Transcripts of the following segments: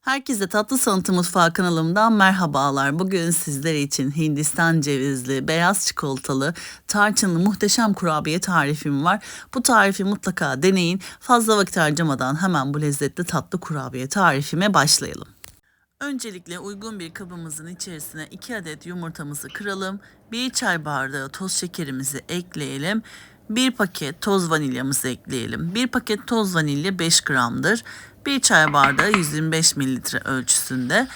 Herkese Tatlı Sanatı Mutfağı kanalımdan merhabalar. Bugün sizler için Hindistan cevizli, beyaz çikolatalı, tarçınlı muhteşem kurabiye tarifim var. Bu tarifi mutlaka deneyin. Fazla vakit harcamadan hemen bu lezzetli tatlı kurabiye tarifime başlayalım. Öncelikle uygun bir kabımızın içerisine 2 adet yumurtamızı kıralım. 1 çay bardağı toz şekerimizi ekleyelim. 1 paket toz vanilyamızı ekleyelim. 1 paket toz vanilya 5 gramdır. 1 çay bardağı 125 mililitre ölçüsünde.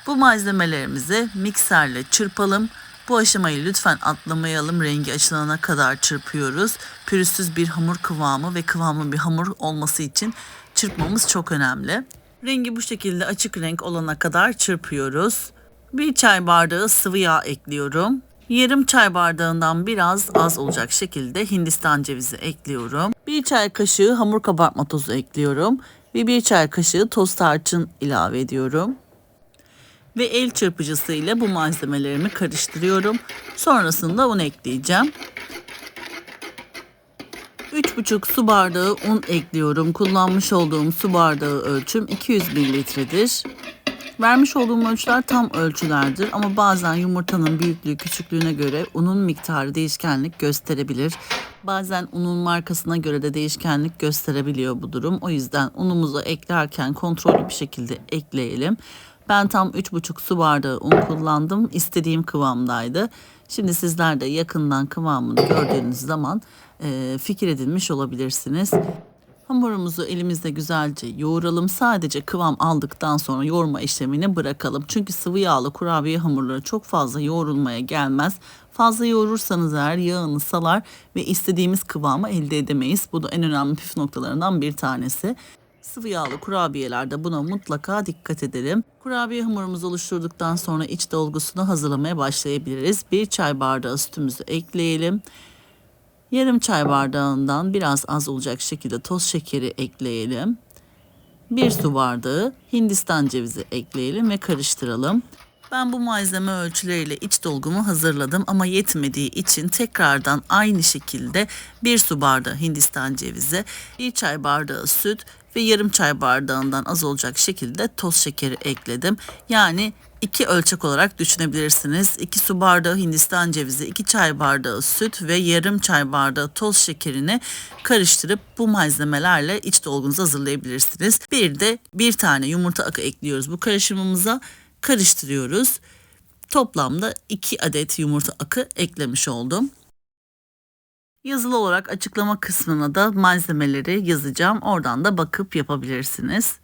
Bu malzemelerimizi mikserle çırpalım. Bu aşamayı lütfen atlamayalım. Rengi açılana kadar çırpıyoruz. Pürüzsüz bir hamur kıvamı ve kıvamlı bir hamur olması için çırpmamız çok önemli. Rengi bu şekilde açık renk olana kadar çırpıyoruz. 1 çay bardağı sıvı yağ ekliyorum. Yarım çay bardağından biraz az olacak şekilde Hindistan cevizi ekliyorum. 1 çay kaşığı hamur kabartma tozu ekliyorum. Ve 1 çay kaşığı toz tarçın ilave ediyorum. Ve el çırpıcısı ile bu malzemelerimi karıştırıyorum. Sonrasında un ekleyeceğim. 3,5 su bardağı un ekliyorum. Kullanmış olduğum su bardağı ölçüm 200 mililitredir. Vermiş olduğum ölçüler tam ölçülerdir ama bazen yumurtanın büyüklüğü küçüklüğüne göre unun miktarı değişkenlik gösterebilir. Bazen unun markasına göre de değişkenlik gösterebiliyor bu durum. O yüzden unumuzu eklerken kontrollü bir şekilde ekleyelim. Ben tam 3,5 su bardağı un kullandım. İstediğim kıvamdaydı. Şimdi sizler de yakından kıvamını gördüğünüz zaman fikir edinmiş olabilirsiniz. Hamurumuzu elimizde güzelce yoğuralım. Sadece kıvam aldıktan sonra yoğurma işlemini bırakalım. Çünkü sıvı yağlı kurabiye hamurları çok fazla yoğrulmaya gelmez. Fazla yoğurursanız eğer yağını salar ve istediğimiz kıvamı elde edemeyiz. Bu da en önemli püf noktalarından bir tanesi. Sıvı yağlı kurabiyelerde buna mutlaka dikkat edelim. Kurabiye hamurumuzu oluşturduktan sonra iç dolgusunu hazırlamaya başlayabiliriz. 1 çay bardağı sütümüzü ekleyelim. Yarım çay bardağından biraz az olacak şekilde toz şekeri ekleyelim. 1 su bardağı Hindistan cevizi ekleyelim ve karıştıralım. Ben bu malzeme ölçüleriyle iç dolgumu hazırladım ama yetmediği için tekrardan aynı şekilde 1 su bardağı Hindistan cevizi, 1 çay bardağı süt ve yarım çay bardağından az olacak şekilde toz şekeri ekledim. Yani 2 ölçek olarak düşünebilirsiniz. 2 su bardağı Hindistan cevizi, 2 çay bardağı süt ve yarım çay bardağı toz şekerini karıştırıp bu malzemelerle iç dolgunuzu hazırlayabilirsiniz. Bir de bir tane yumurta akı ekliyoruz bu karışımımıza. Karıştırıyoruz. Toplamda 2 adet yumurta akı eklemiş oldum. Yazılı olarak açıklama kısmına da malzemeleri yazacağım. Oradan da bakıp yapabilirsiniz.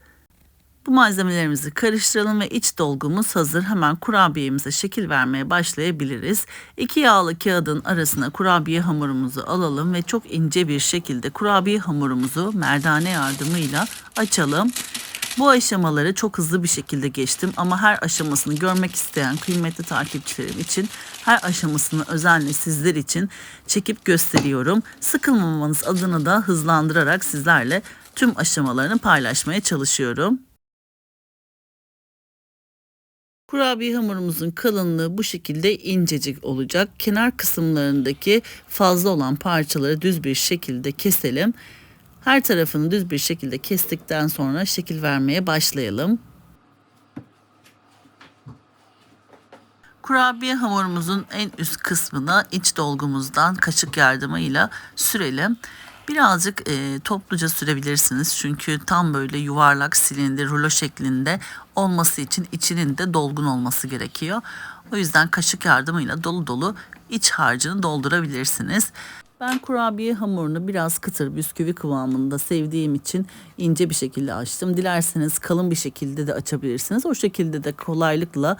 Bu malzemelerimizi karıştıralım ve iç dolgumuz hazır. Hemen kurabiyemize şekil vermeye başlayabiliriz. 2 yağlı kağıdın arasına kurabiye hamurumuzu alalım ve çok ince bir şekilde kurabiye hamurumuzu merdane yardımıyla açalım. Bu aşamaları çok hızlı bir şekilde geçtim ama her aşamasını görmek isteyen kıymetli takipçilerim için her aşamasını özenle sizler için çekip gösteriyorum. Sıkılmamanız adına da hızlandırarak sizlerle tüm aşamalarını paylaşmaya çalışıyorum. Kurabiye hamurumuzun kalınlığı bu şekilde incecik olacak. Kenar kısımlarındaki fazla olan parçaları düz bir şekilde keselim. Her tarafını düz bir şekilde kestikten sonra şekil vermeye başlayalım. Kurabiye hamurumuzun en üst kısmına iç dolgumuzdan kaşık yardımıyla sürelim. Birazcık topluca sürebilirsiniz çünkü tam böyle yuvarlak silindir rulo şeklinde olması için içinin de dolgun olması gerekiyor. O yüzden kaşık yardımıyla dolu dolu iç harcını doldurabilirsiniz. Ben kurabiye hamurunu biraz kıtır bisküvi kıvamında sevdiğim için ince bir şekilde açtım. Dilerseniz kalın bir şekilde de açabilirsiniz. O şekilde de kolaylıkla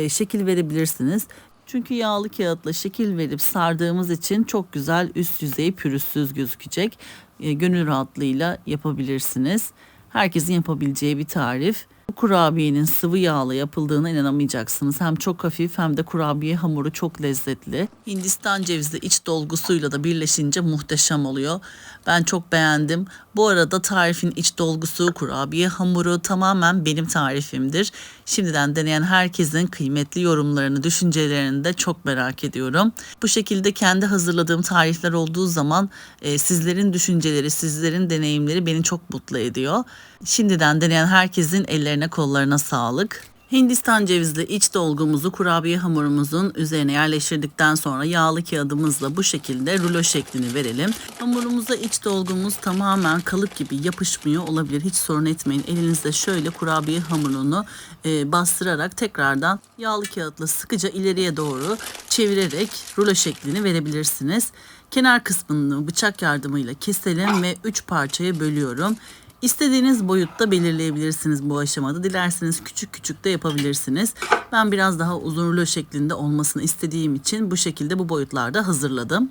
şekil verebilirsiniz. Çünkü yağlı kağıtla şekil verip sardığımız için çok güzel üst yüzeyi pürüzsüz gözükecek. Gönül rahatlığıyla yapabilirsiniz. Herkesin yapabileceği bir tarif. Bu kurabiyenin sıvı yağla yapıldığına inanamayacaksınız. Hem çok hafif hem de kurabiye hamuru çok lezzetli. Hindistan cevizi iç dolgusuyla da birleşince muhteşem oluyor. Ben çok beğendim. Bu arada tarifin iç dolgusu, kurabiye hamuru tamamen benim tarifimdir. Şimdiden deneyen herkesin kıymetli yorumlarını, düşüncelerini de çok merak ediyorum. Bu şekilde kendi hazırladığım tarifler olduğu zaman sizlerin düşünceleri, sizlerin deneyimleri beni çok mutlu ediyor. Şimdiden deneyen herkesin ellerine ellerine kollarına sağlık. Hindistan cevizli iç dolgumuzu kurabiye hamurumuzun üzerine yerleştirdikten sonra yağlı kağıdımızla bu şekilde rulo şeklini verelim. Hamurumuza iç dolgumuz tamamen kalıp gibi yapışmıyor olabilir. Hiç sorun etmeyin. Elinizde şöyle kurabiye hamurunu bastırarak tekrardan yağlı kağıtla sıkıca ileriye doğru çevirerek rulo şeklini verebilirsiniz. Kenar kısmını bıçak yardımıyla keselim ve 3 parçaya bölüyorum. İstediğiniz boyutta belirleyebilirsiniz bu aşamada. Dilerseniz küçük küçük de yapabilirsiniz. Ben biraz daha uzun rulo şeklinde olmasını istediğim için bu şekilde bu boyutlarda hazırladım.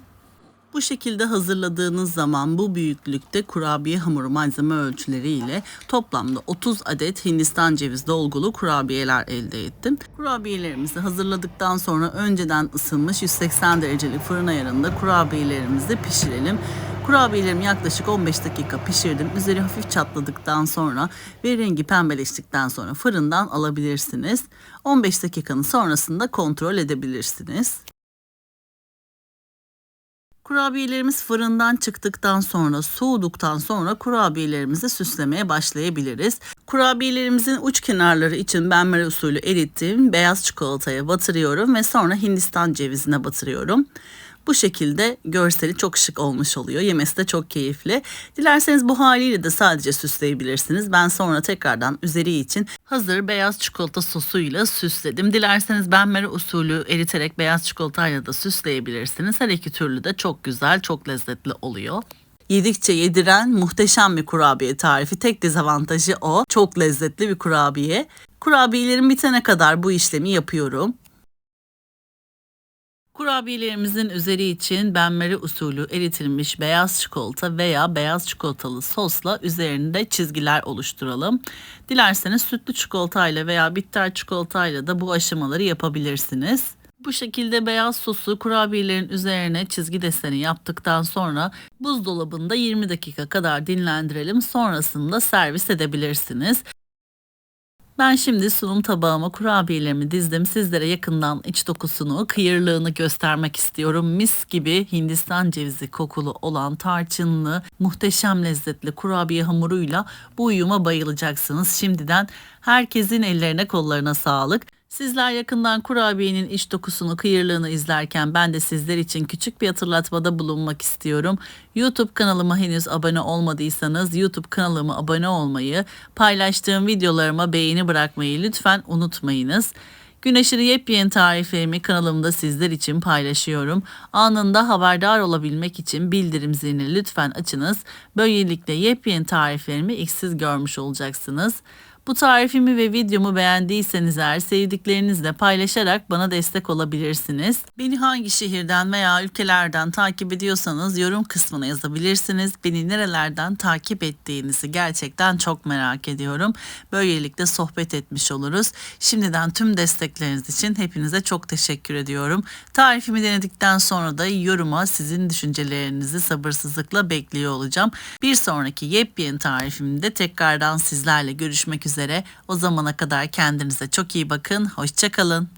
Bu şekilde hazırladığınız zaman bu büyüklükte kurabiye hamuru malzeme ölçüleriyle toplamda 30 adet Hindistan ceviz dolgulu kurabiyeler elde ettim. Kurabiyelerimizi hazırladıktan sonra önceden ısınmış 180 derecelik fırın ayarında kurabiyelerimizi pişirelim. Kurabiyelerimi yaklaşık 15 dakika pişirdim. Üzeri hafif çatladıktan sonra ve rengi pembeleştikten sonra fırından alabilirsiniz. 15 dakikanın sonrasında kontrol edebilirsiniz. Kurabiyelerimiz fırından çıktıktan sonra, soğuduktan sonra kurabiyelerimizi süslemeye başlayabiliriz. Kurabiyelerimizin uç kenarları için benmari usulü erittiğim beyaz çikolataya batırıyorum ve sonra Hindistan cevizine batırıyorum. Bu şekilde görseli çok şık olmuş oluyor. Yemesi de çok keyifli. Dilerseniz bu haliyle de sadece süsleyebilirsiniz. Ben sonra tekrardan üzeri için hazır beyaz çikolata sosuyla süsledim. Dilerseniz benmari usulü eriterek beyaz çikolatayla da süsleyebilirsiniz. Her iki türlü de çok güzel, çok lezzetli oluyor. Yedikçe yediren muhteşem bir kurabiye tarifi. Tek dezavantajı o. Çok lezzetli bir kurabiye. Kurabiyelerim bitene kadar bu işlemi yapıyorum. Kurabiyelerimizin üzeri için benmari usulü eritilmiş beyaz çikolata veya beyaz çikolatalı sosla üzerinde çizgiler oluşturalım. Dilerseniz sütlü çikolatayla veya bitter çikolatayla da bu aşamaları yapabilirsiniz. Bu şekilde beyaz sosu kurabiyelerin üzerine çizgi deseni yaptıktan sonra buzdolabında 20 dakika kadar dinlendirelim. Sonrasında servis edebilirsiniz. Ben şimdi sunum tabağıma kurabiyelerimi dizdim. Sizlere yakından iç dokusunu, kıyırlığını göstermek istiyorum. Mis gibi Hindistan cevizi kokulu olan tarçınlı, muhteşem lezzetli kurabiye hamuruyla bu uyuma bayılacaksınız. Şimdiden herkesin ellerine kollarına sağlık. Sizler yakından kurabiyenin iç dokusunu, kıyırlığını izlerken ben de sizler için küçük bir hatırlatmada bulunmak istiyorum. YouTube kanalıma henüz abone olmadıysanız YouTube kanalıma abone olmayı, paylaştığım videolarıma beğeni bırakmayı lütfen unutmayınız. Gün aşırı yepyeni tariflerimi kanalımda sizler için paylaşıyorum. Anında haberdar olabilmek için bildirim zilini lütfen açınız. Böylelikle yepyeni tariflerimi ilk siz görmüş olacaksınız. Bu tarifimi ve videomu beğendiyseniz eğer sevdiklerinizle paylaşarak bana destek olabilirsiniz. Beni hangi şehirden veya ülkelerden takip ediyorsanız yorum kısmına yazabilirsiniz. Beni nerelerden takip ettiğinizi gerçekten çok merak ediyorum. Böylelikle sohbet etmiş oluruz. Şimdiden tüm destekleriniz için hepinize çok teşekkür ediyorum. Tarifimi denedikten sonra da yoruma sizin düşüncelerinizi sabırsızlıkla bekliyor olacağım. Bir sonraki yepyeni tarifimde tekrardan sizlerle görüşmek üzere. O zamana kadar kendinize çok iyi bakın. Hoşça kalın.